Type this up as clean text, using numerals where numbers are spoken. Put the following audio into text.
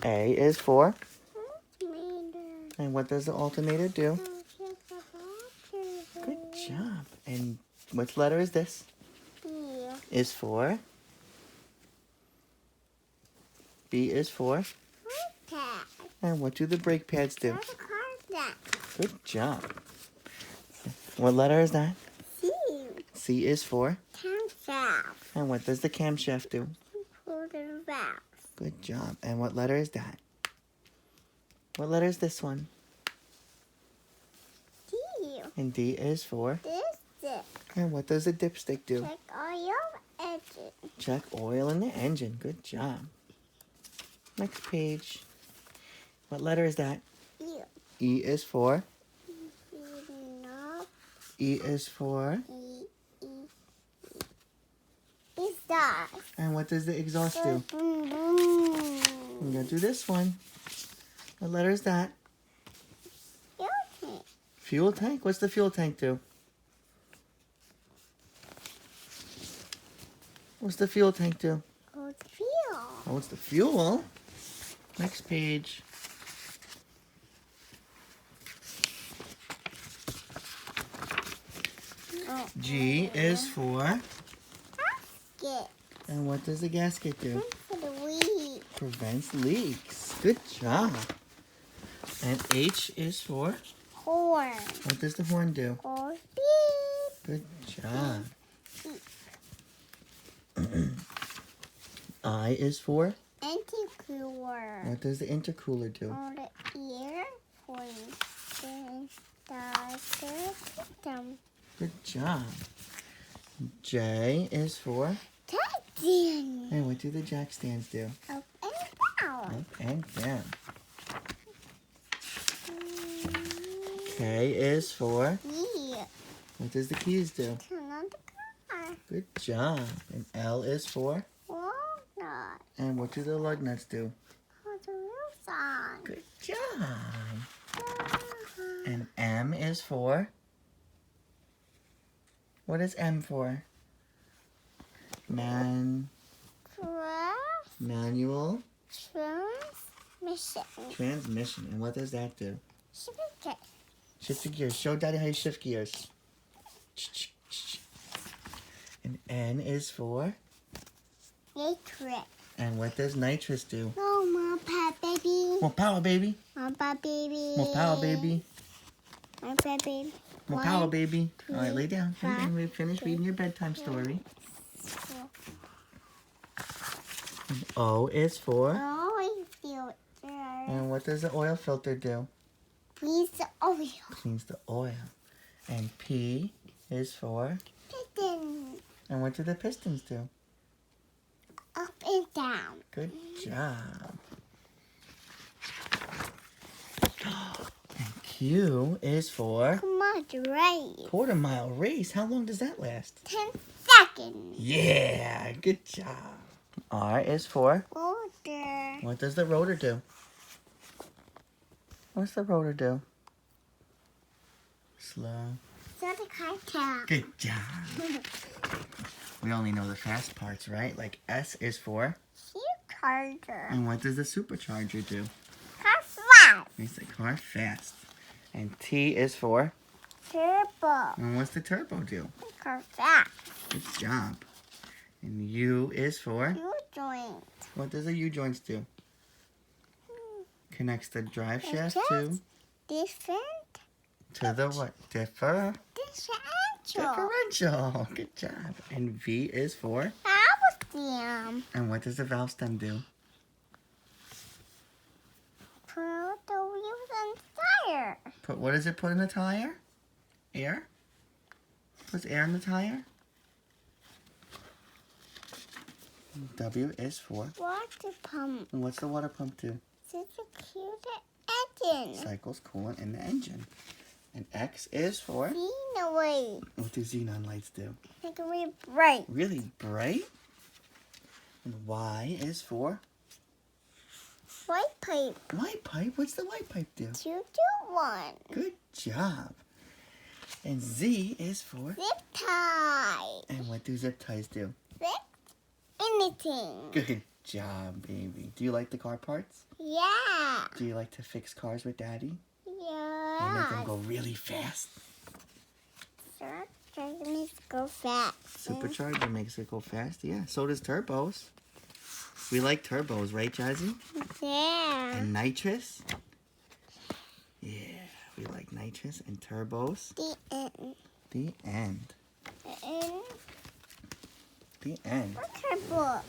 A is for? Alternator. And what does the alternator do? Good job. And which letter is this? B. Is for? B is for? Pad. And what do the brake pads do? Where's the car that? Good job. What letter is that? C. C is for? Camshaft. And what does the camshaft do? Pull the valves. Good job. And what letter is that? What letter is this one? D. And D is for? This. And what does the dipstick do? Check oil edges. Check oil in the engine. Good job. Next page. What letter is that? E. E is for? No. E is for? Exhaust. And what does the exhaust do? Boom, boom. I'm going to do this one. What letter is that? Okay. Fuel tank? What's the fuel tank do? What's the fuel tank do? Good feel. Oh, it's the fuel. Next page. G is for? Get. And what does the gasket do? For the weed. Prevents leaks. Good job. And H is for? Horn. What does the horn do? Or beep. Good job. I is for? Anti-cooler. What does the intercooler do? On the ear. For the system. Good job. J is for? Touching. And what do the jack stands do? Up and down. Up and down. K is for? Yeah. What does the keys do? Turn on the car. Good job. And L is for? Walnut. And what do the lug nuts do? Put the wheels on. Good job. And M is for? What is M for? Manual Transmission. transmission. And what does that do? Shift. Shift the gears. Show Daddy how you shift gears. And N is for? Nitrous. And what does nitrous do? No more pet baby. More power, baby. More pet baby. More power, baby. More pet baby. More power, baby. two, All right, lay down. Lay down. We finished three, reading your bedtime story. four. And O is for? Oh, filter. And what does the oil filter do? Please the oil. Cleans the oil. And P is for? Piston. And what do the pistons do? Up and down. Good job. And Q is for? Come on, race. Quarter-mile race. How long does that last? 10 seconds. Yeah, good job. R is for? Order. What does the rotor do? What's the rotor do? Slow. So the cartel. Good job. We only know the fast parts, right? Like S is for? Charger. And what does the supercharger do? Car fast. Makes the car fast. And T is for? Turbo. And what's the turbo do? Car fast. Good job. And U is for? You joint. What does the U-joints do? Connects the drive shaft Just different. to the what? Differential. Differential. Good job. And V is for? Damn. And what does the valve stem do? Put the wheels on tire. What does it put in the tire? Air? Puts air in the tire? W is for? Water pump. And what's the water pump do? To secure the engine. Cycles coolant in the engine. And X is for? Being away. What do xenon lights do? Make it really bright. Really bright? And Y is for? White pipe. White pipe? What's the white pipe do? 2 to 1. Good job. And Z is for? Zip tie. And what do zip ties do? Zip anything. Good job, baby. Do you like the car parts? Yeah. Do you like to fix cars with Daddy? And make them Yeah. go really fast? Supercharger makes it go fast. Supercharger makes it go fast. Yeah, so does turbos. We like turbos, right, Jazzy? Yeah. And nitrous. Yeah, we like nitrous and turbos. The end. The end. The end. The end. What's her book?